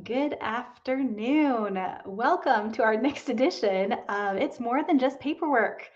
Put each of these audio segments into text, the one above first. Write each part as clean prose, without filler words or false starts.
Good afternoon. Welcome to our next edition of It's More Than Just Paperwork.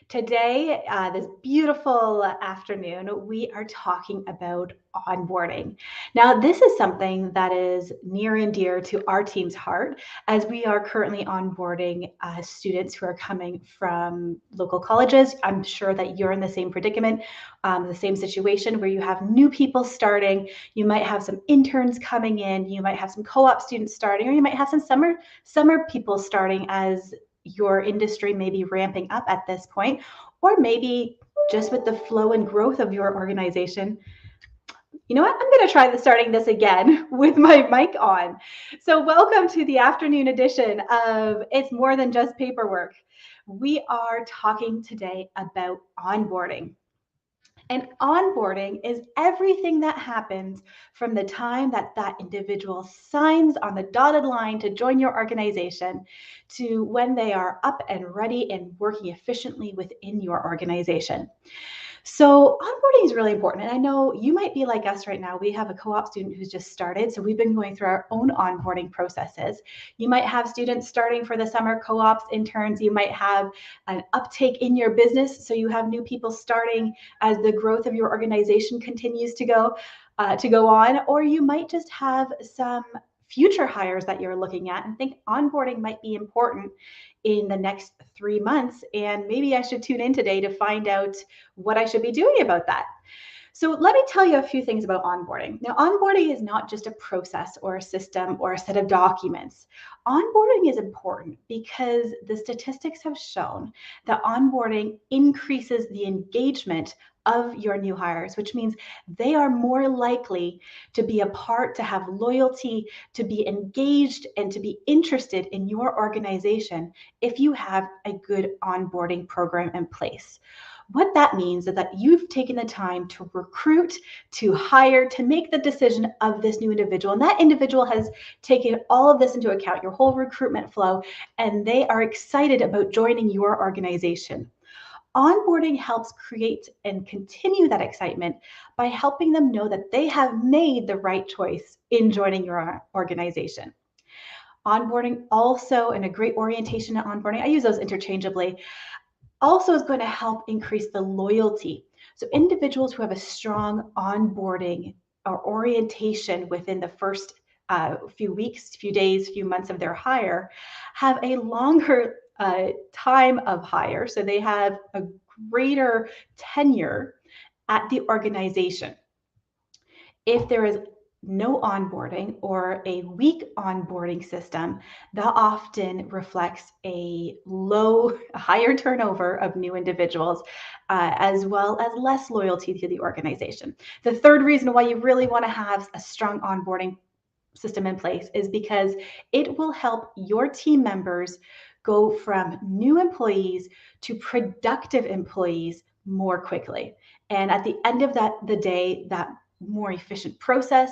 Today, this beautiful afternoon, we are talking about onboarding. Now, this is something that is near and dear to our team's heart as we are currently onboarding students who are coming from local colleges. I'm sure that you're in the same predicament, the same situation where you have new people starting. You might have some interns coming in, you might have some co-op students starting, or you might have some summer people starting as your industry may be ramping up at this point, or maybe just with the flow and growth of your organization. You know what? I'm going to try starting this again with my mic on. So, welcome to the afternoon edition of It's More Than Just Paperwork. We are talking today about onboarding. And onboarding is everything that happens from the time that that individual signs on the dotted line to join your organization to when they are up and ready and working efficiently within your organization. So onboarding is really important. And I know you might be like us right now. We have a co-op student who's just started. So we've been going through our own onboarding processes. You might have students starting for the summer co-ops, interns. You might have an uptake in your business. So you have new people starting as the growth of your organization continues to go on. Or you might just have some future hires that you're looking at and think onboarding might be important in the next 3 months. And maybe I should tune in today to find out what I should be doing about that. So let me tell you a few things about onboarding. Now, onboarding is not just a process or a system or a set of documents. Onboarding is important because the statistics have shown that onboarding increases the engagement of your new hires, which means they are more likely to be a part, to have loyalty, to be engaged, and to be interested in your organization if you have a good onboarding program in place. What that means is that you've taken the time to recruit, to hire, to make the decision of this new individual. And that individual has taken all of this into account, your whole recruitment flow, and they are excited about joining your organization. Onboarding helps create and continue that excitement by helping them know that they have made the right choice in joining your organization. Onboarding also, and a great orientation at onboarding, I use those interchangeably, also is going to help increase the loyalty. So individuals who have a strong onboarding or orientation within the first few weeks, few days, few months of their hire have a longer time of hire. So they have a greater tenure at the organization. If there is no onboarding or a weak onboarding system, that often reflects a higher turnover of new individuals, as well as less loyalty to the organization. The third reason why you really want to have a strong onboarding system in place is because it will help your team members go from new employees to productive employees more quickly. And at the end of the day, that more efficient process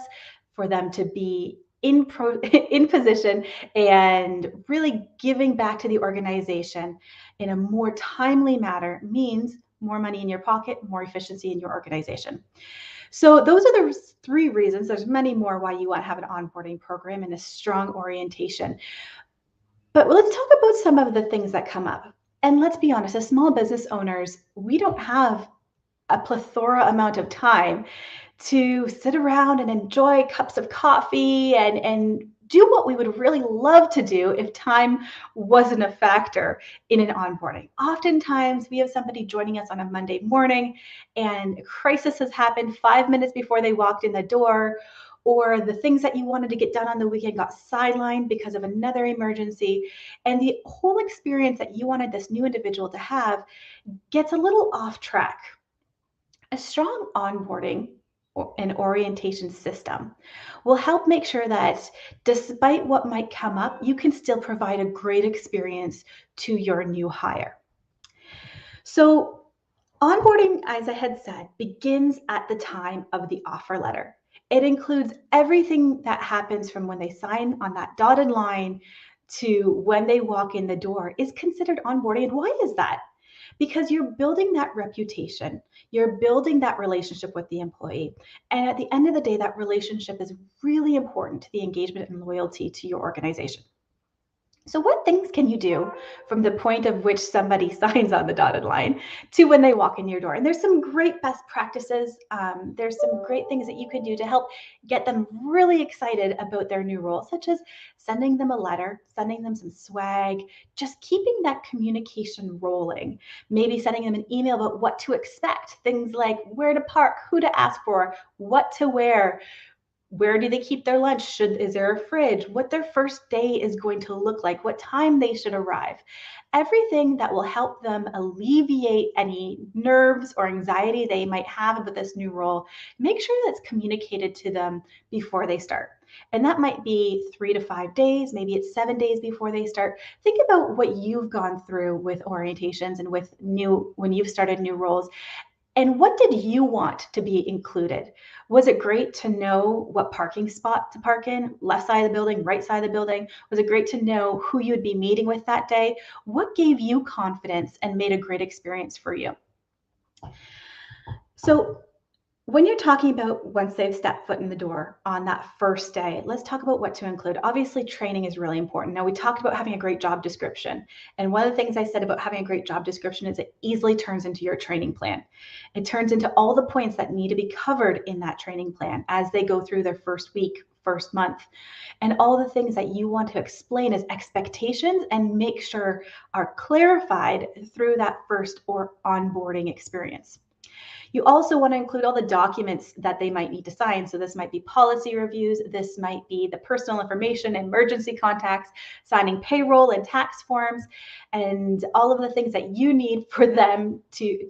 for them to be in position and really giving back to the organization in a more timely manner means more money in your pocket, more efficiency in your organization. So those are the three reasons. There's many more why you want to have an onboarding program and a strong orientation. But let's talk about some of the things that come up. And let's be honest, as small business owners, we don't have a plethora amount of time to sit around and enjoy cups of coffee and do what we would really love to do if time wasn't a factor in an onboarding. Oftentimes, we have somebody joining us on a Monday morning and a crisis has happened 5 minutes before they walked in the door, or the things that you wanted to get done on the weekend got sidelined because of another emergency. And the whole experience that you wanted this new individual to have gets a little off track. A strong onboarding and orientation system will help make sure that despite what might come up, you can still provide a great experience to your new hire. So, onboarding, as I had said, begins at the time of the offer letter. It includes everything that happens from when they sign on that dotted line to when they walk in the door is considered onboarding. And why is that? because you're building that reputation, you're building that relationship with the employee. And at the end of the day, that relationship is really important to the engagement and loyalty to your organization. So, what things can you do from the point of which somebody signs on the dotted line to when they walk in your door? And there's some great best practices. There's some great things that you can do to help get them really excited about their new role, such as sending them a letter, sending them some swag, just keeping that communication rolling. Maybe sending them an email about what to expect, things like where to park, who to ask for, what to wear, where do they keep their lunch? Is there a fridge? What their first day is going to look like? What time they should arrive? Everything that will help them alleviate any nerves or anxiety they might have about this new role. Make sure that's communicated to them before they start. And that might be 3 to 5 days, maybe it's 7 days before they start. Think about what you've gone through with orientations and when you've started new roles. And what did you want to be included? Was it great to know what parking spot to park in, left side of the building, right side of the building? Was it great to know who you would be meeting with that day? What gave you confidence and made a great experience for you? So when you're talking about once they've stepped foot in the door on that first day, let's talk about what to include. Obviously, training is really important. Now, we talked about having a great job description. And one of the things I said about having a great job description is it easily turns into your training plan. It turns into all the points that need to be covered in that training plan as they go through their first week, first month, and all the things that you want to explain as expectations and make sure are clarified through that first or onboarding experience. You also want to include all the documents that they might need to sign. So this might be policy reviews, this might be the personal information, emergency contacts, signing payroll and tax forms, and all of the things that you need for them to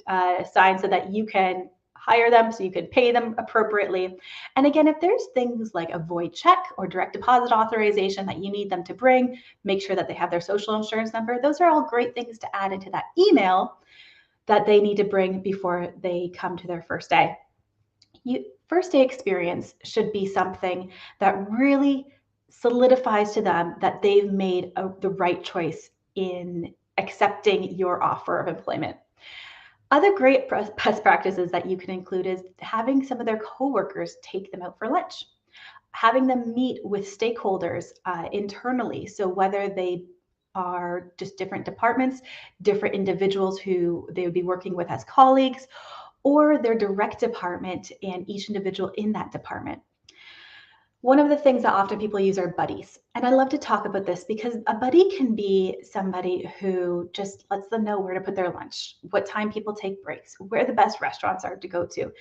sign so that you can hire them, so you can pay them appropriately. And again, if there's things like a void check or direct deposit authorization that you need them to bring, make sure that they have their social insurance number. Those are all great things to add into that email that they need to bring before they come to their first day. First day experience should be something that really solidifies to them that they've made the right choice in accepting your offer of employment. Other great best practices that you can include is having some of their coworkers take them out for lunch, having them meet with stakeholders internally. So whether they are just different departments, different individuals who they would be working with as colleagues, or their direct department and each individual in that department. One of the things that often people use are buddies. And I love to talk about this because a buddy can be somebody who just lets them know where to put their lunch, what time people take breaks, where the best restaurants are to go to.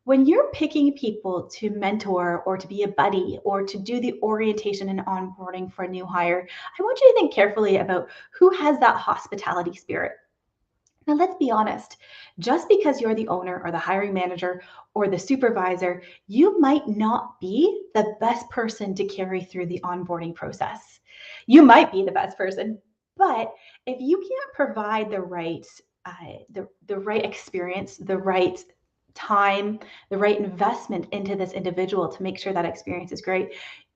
When you're picking people to mentor or to be a buddy or to do the orientation and onboarding for a new hire, I want you to think carefully about who has that hospitality spirit. Now, let's be honest, just because you're the owner or the hiring manager or the supervisor, you might not be the best person to carry through the onboarding process. You might be the best person, but if you can't provide the right the right experience, the right time, the right investment into this individual to make sure that experience is great,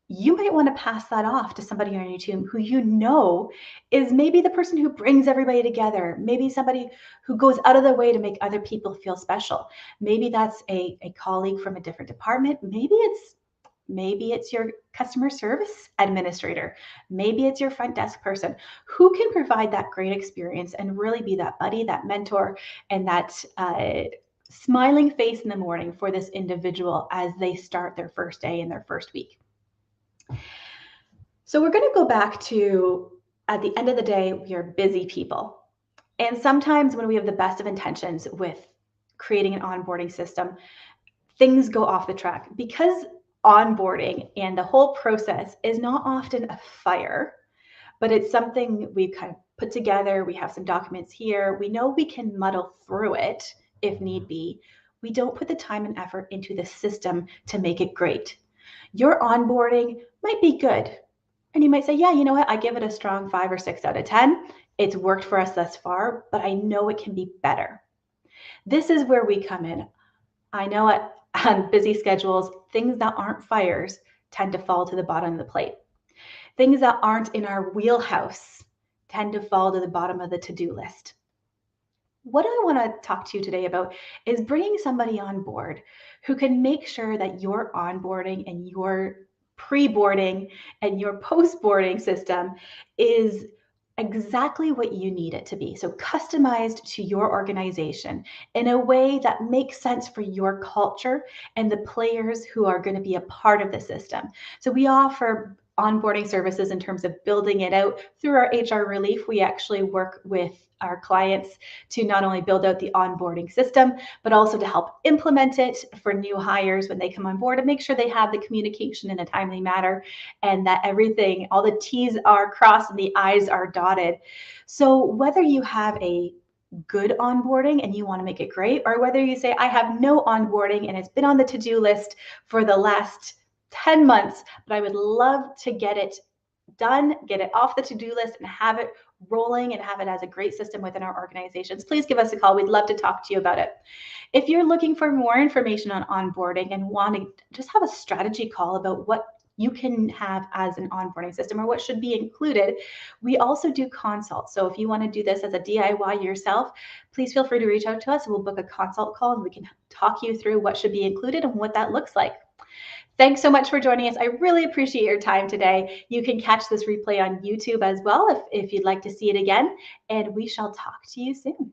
you might want to pass that off to somebody on your team who you know is maybe the person who brings everybody together, maybe somebody who goes out of their way to make other people feel special. Maybe that's a colleague from a different department. Maybe it's your customer service administrator. Maybe it's your front desk person who can provide that great experience and really be that buddy, that mentor, and that smiling face in the morning for this individual as they start their first day and their first week. So we're going to go back to, at the end of the day, we are busy people. And sometimes when we have the best of intentions with creating an onboarding system, things go off the track because onboarding and the whole process is not often a fire, but it's something we've kind of put together. We have some documents here. We know we can muddle through it if need be. We don't put the time and effort into the system to make it great. Your onboarding might be good. And you might say, yeah, you know what? I give it a strong 5 or 6 out of 10. It's worked for us thus far, but I know it can be better. This is where we come in. I know on busy schedules, things that aren't fires tend to fall to the bottom of the plate. Things that aren't in our wheelhouse tend to fall to the bottom of the to-do list. What I want to talk to you today about is bringing somebody on board who can make sure that your onboarding and your pre-boarding and your post-boarding system is exactly what you need it to be. So customized to your organization in a way that makes sense for your culture and the players who are going to be a part of the system. So we offer onboarding services in terms of building it out through our HR relief. We actually work with our clients to not only build out the onboarding system, but also to help implement it for new hires when they come on board and make sure they have the communication in a timely manner and that everything, all the T's are crossed and the I's are dotted. So whether you have a good onboarding and you want to make it great, or whether you say, I have no onboarding and it's been on the to-do list for the last 10 months, but I would love to get it done, get it off the to-do list and have it rolling and have it as a great system within our organizations, please give us a call. We'd love to talk to you about it. If you're looking for more information on onboarding and want to just have a strategy call about what you can have as an onboarding system or what should be included, we also do consults. So if you want to do this as a DIY yourself, please feel free to reach out to us and we'll book a consult call and we can talk you through what should be included and what that looks like. Thanks so much for joining us. I really appreciate your time today. You can catch this replay on YouTube as well if you'd like to see it again, and we shall talk to you soon.